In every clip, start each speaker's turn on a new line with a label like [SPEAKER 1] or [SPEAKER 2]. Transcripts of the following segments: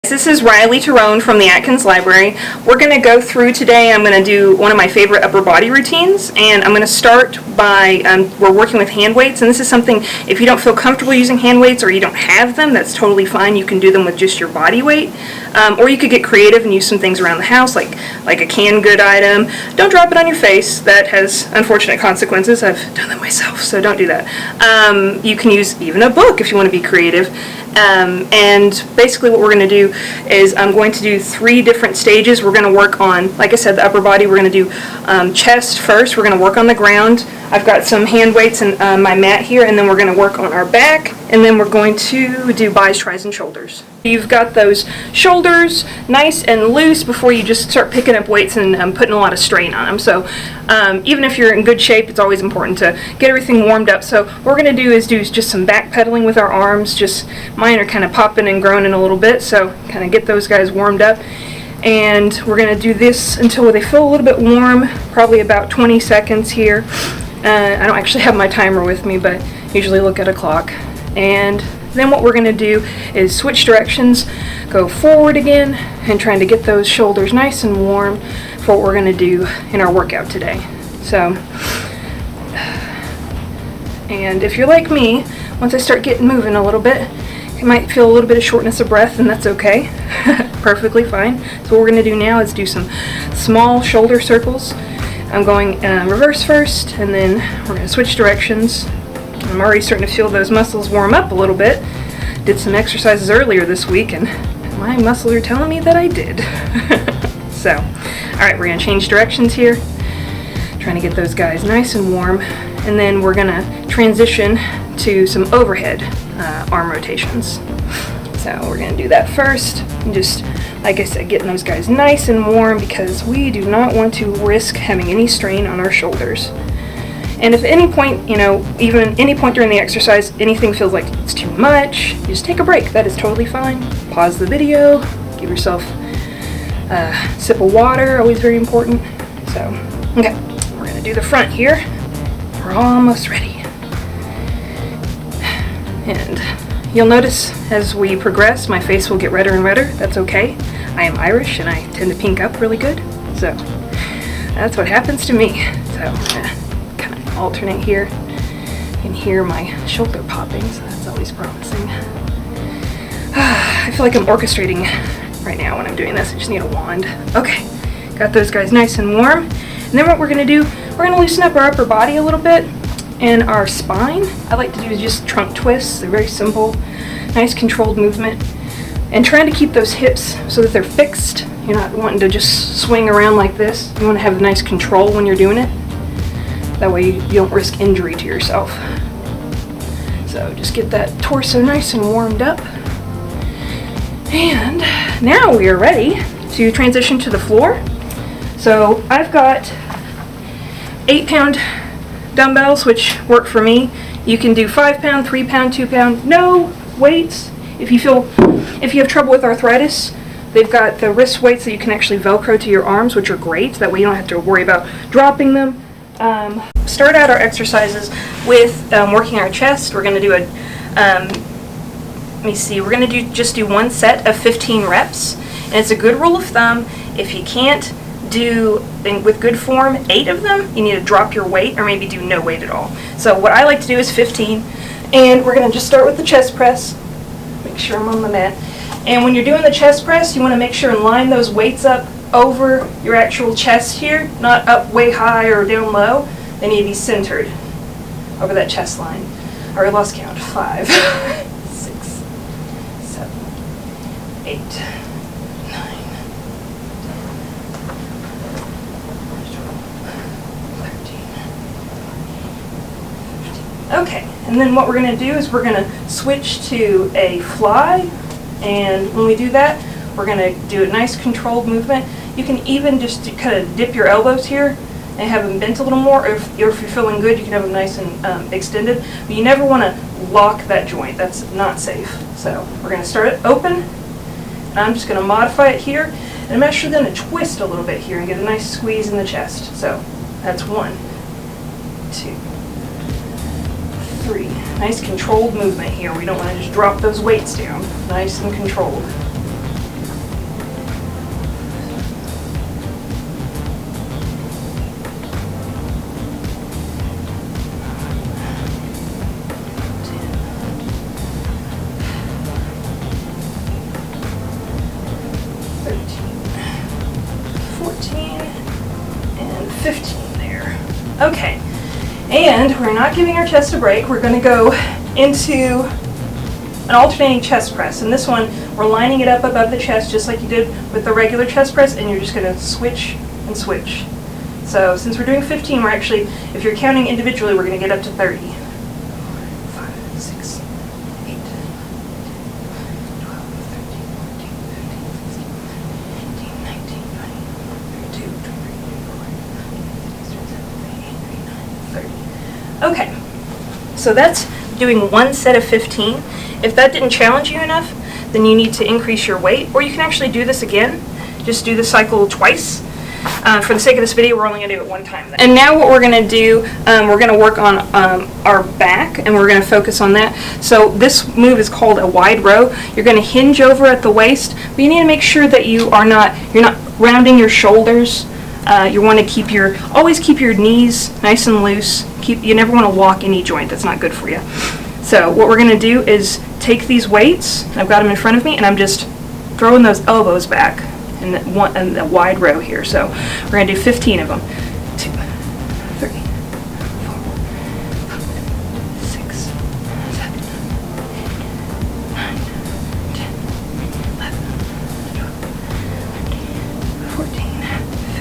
[SPEAKER 1] This is Riley from the Atkins Library. We're going to go through today, I'm going to do one of my favorite upper body routines, and I'm going to start by, we're working with hand weights, and this is something, if you don't feel comfortable using hand weights or you don't have them, that's totally fine. You can do them with just your body weight, or you could get creative and use some things around the house, like a canned good item. Don't drop it on your face. That has unfortunate consequences. I've done that myself, so don't do that. You can use even a book if you want to be creative. And basically what we're going to do is I'm going to do 3 different stages. We're going to work on, like I said, the upper body. We're going to do chest first. We're going to work on the ground. I've got some hand weights and my mat here, and then we're going to work on our back, and then we're going to do bis, tris, and shoulders. You've got those shoulders nice and loose before you just start picking up weights and putting a lot of strain on them. So even if you're in good shape, it's always important to get everything warmed up. So what we're going to do is do just some back pedaling with our arms. Just mine are kind of popping and groaning a little bit, so kind of get those guys warmed up. And we're going to do this until they feel a little bit warm, probably about 20 seconds here. I don't actually have my timer with me, but usually look at a clock. And then what we're going to do is switch directions, go forward again, and trying to get those shoulders nice and warm for what we're going to do in our workout today. So, and if you're like me, once I start getting moving a little bit, you might feel a little bit of shortness of breath, and that's okay. Perfectly fine. So what we're going to do now is do some small shoulder circles. I'm going reverse first, and then we're going to switch directions. I'm already starting to feel those muscles warm up a little bit. Did some exercises earlier this week, and my muscles are telling me that I did. So, alright, we're going to change directions here. Trying to get those guys nice and warm. And then we're going to transition to some overhead arm rotations. So we're going to do that first. And just, like I said, getting those guys nice and warm, because we do not want to risk having any strain on our shoulders. And if at any point, even any point during the exercise, anything feels like it's too much, you just take a break. That is totally fine. Pause the video, give yourself a sip of water, always very important. So, okay, we're going to do the front here. We're almost ready. And you'll notice as we progress, my face will get redder and redder. That's okay. I am Irish and I tend to pink up really good. So that's what happens to me. So I'm going to kind of alternate here. You can hear my shoulder popping, so that's always promising. I feel like I'm orchestrating right now when I'm doing this. I just need a wand. Okay, got those guys nice and warm. And then what we're going to do, we're going to loosen up our upper body a little bit. And our spine, I like to do just trunk twists. They're very simple, nice controlled movement. And trying to keep those hips so that they're fixed. You're not wanting to just swing around like this. You want to have nice control when you're doing it. That way you don't risk injury to yourself. So just get that torso nice and warmed up. And now we are ready to transition to the floor. So I've got 8-pound dumbbells, which work for me. You can do 5-pound, 3-pound, 2-pound, no weights. If you have trouble with arthritis, they've got the wrist weights that you can actually Velcro to your arms, which are great. That way you don't have to worry about dropping them. Start out our exercises with working our chest. We're going to do let me see, we're going to just do one set of 15 reps. And it's a good rule of thumb, if you can't do with good form 8 of them, you need to drop your weight or maybe do no weight at all. So what I like to do is 15, and we're going to just start with the chest press. Make sure I'm on the mat. And when you're doing the chest press, you want to make sure and line those weights up over your actual chest here, not up way high or down low. They need to be centered over that chest line. I already lost count. 5, 6, 7, 8, 9. Okay, and then what we're going to do is we're going to switch to a fly, and when we do that, we're going to do a nice controlled movement. You can even just kind of dip your elbows here and have them bent a little more, or if you're feeling good, you can have them nice and extended, but you never want to lock that joint. That's not safe. So we're going to start it open, and I'm just going to modify it here, and I'm actually going to twist a little bit here and get a nice squeeze in the chest. So that's 1, 2, 3. Nice controlled movement here. We don't want to just drop those weights down. Nice and controlled. 15 there. Okay, and we're not giving our chest a break. We're going to go into an alternating chest press. And this one, we're lining it up above the chest just like you did with the regular chest press, and you're just going to switch and switch. So since we're doing 15, we're actually, if you're counting individually, we're going to get up to 30. 5, 6, 8, 12, 13, 14, 15, 16, 18, 19, 20, 22, 23, 24, 25, 26, 27, 28, 29, 30. Okay, so that's doing one set of 15. If that didn't challenge you enough, then you need to increase your weight, or you can actually do this again. Just do the cycle twice. For the sake of this video, we're only going to do it one time. And now what we're going to do, we're going to work on our back, and we're going to focus on that. So this move is called a wide row. You're going to hinge over at the waist, but you need to make sure that you're not rounding your shoulders. You want to always keep your knees nice and loose. You never want to walk any joint. That's not good for you. So what we're going to do is take these weights. I've got them in front of me, and I'm just throwing those elbows back in the wide row here. So we're going to do 15 of them. 2, 3, 4, 5, 6, 7, 8, 9, 10, 11, 12, 13, 14,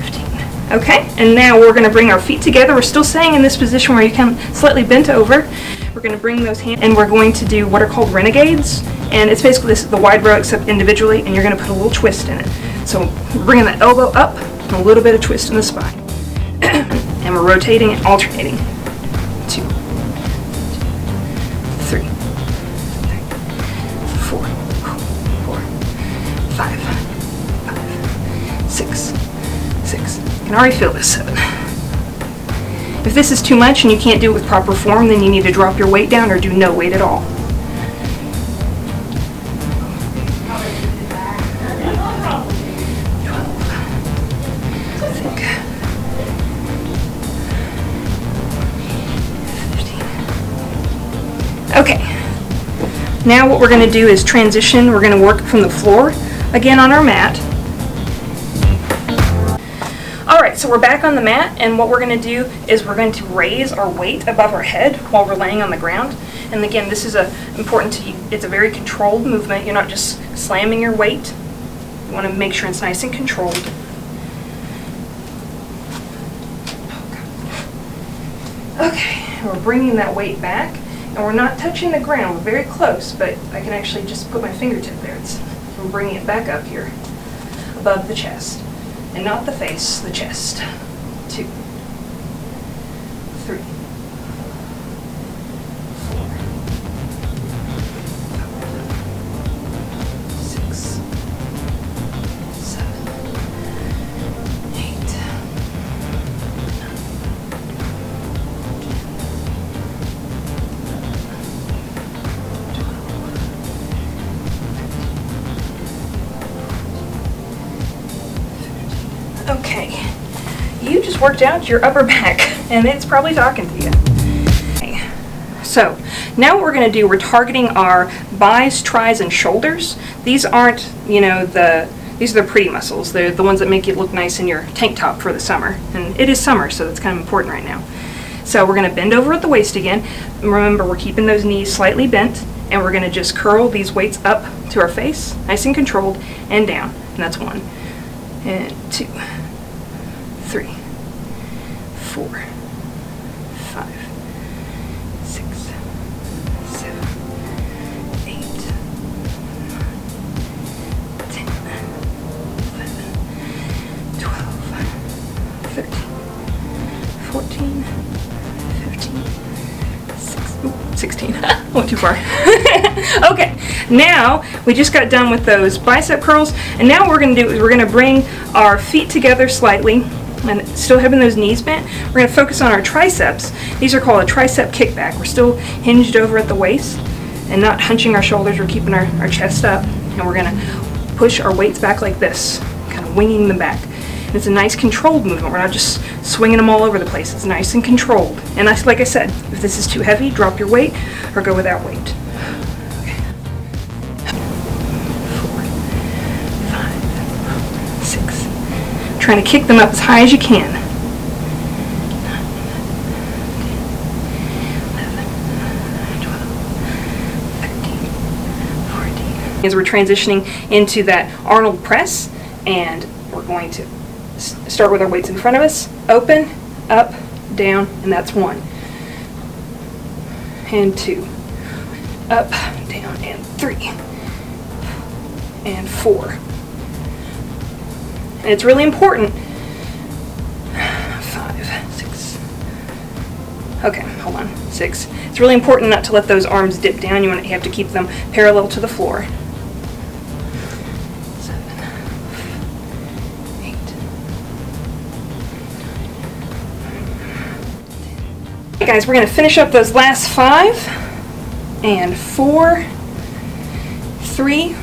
[SPEAKER 1] 15. Okay, and now we're going to bring our feet together. We're still staying in this position where you come slightly bent over. We're going to bring those hands, and we're going to do what are called renegades. And it's basically the wide row except individually, and you're going to put a little twist in it. So we're bringing the elbow up and a little bit of twist in the spine. And we're rotating and alternating. 2, 3, 4, 5, 6, 6. You can already feel this, 7. If this is too much and you can't do it with proper form, then you need to drop your weight down or do no weight at all. Okay, now what we're going to do is transition. We're going to work from the floor again on our mat. Alright, so we're back on the mat, and what we're going to do is we're going to raise our weight above our head while we're laying on the ground. And again, this is it's a very controlled movement. You're not just slamming your weight. You want to make sure it's nice and controlled. Okay, we're bringing that weight back. And we're not touching the ground, we're very close, but I can actually just put my fingertip there. We're bringing it back up here, above the chest. And not the face, the chest. 2, 3, 4, 5, 6, 7, 8, 9, 10. Okay, you just worked out your upper back, and it's probably talking to you. Okay. So, now what we're going to do, we're targeting our buys, tries, and shoulders. These aren't, these are the pretty muscles. They're the ones that make you look nice in your tank top for the summer. And it is summer, so that's kind of important right now. So we're going to bend over at the waist again. Remember, we're keeping those knees slightly bent, and we're going to just curl these weights up to our face, nice and controlled, and down. And that's 1, and 2, 3, 4, 5, 6, 7, 8, 9, 10, 11, 12, 13, 14, 15, 16. Went too far. Okay, now we just got done with those bicep curls, and now what we're going to do is we're going to bring our feet together slightly, and still having those knees bent. We're going to focus on our triceps. These are called a tricep kickback. We're still hinged over at the waist and not hunching our shoulders. We're keeping our chest up, and we're going to push our weights back like this, kind of winging them back. And it's a nice controlled movement. We're not just swinging them all over the place. It's nice and controlled. And that's, like I said, if this is too heavy, drop your weight or go without weight. Okay. 4, 5, 6. Trying to kick them up as high as you can. As we're transitioning into that Arnold press, and we're going to start with our weights in front of us. Open, up, down, and that's 1. And 2. Up, down, and 3. And 4. And it's really important. 5, 6. Okay, hold on. 6. It's really important not to let those arms dip down. You have to keep them parallel to the floor. 7, 8. Okay, guys, we're going to finish up those last 5. And 4, 3,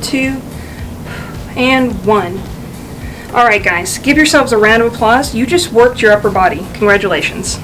[SPEAKER 1] 2, and 1. All right, guys, give yourselves a round of applause. You just worked your upper body. Congratulations.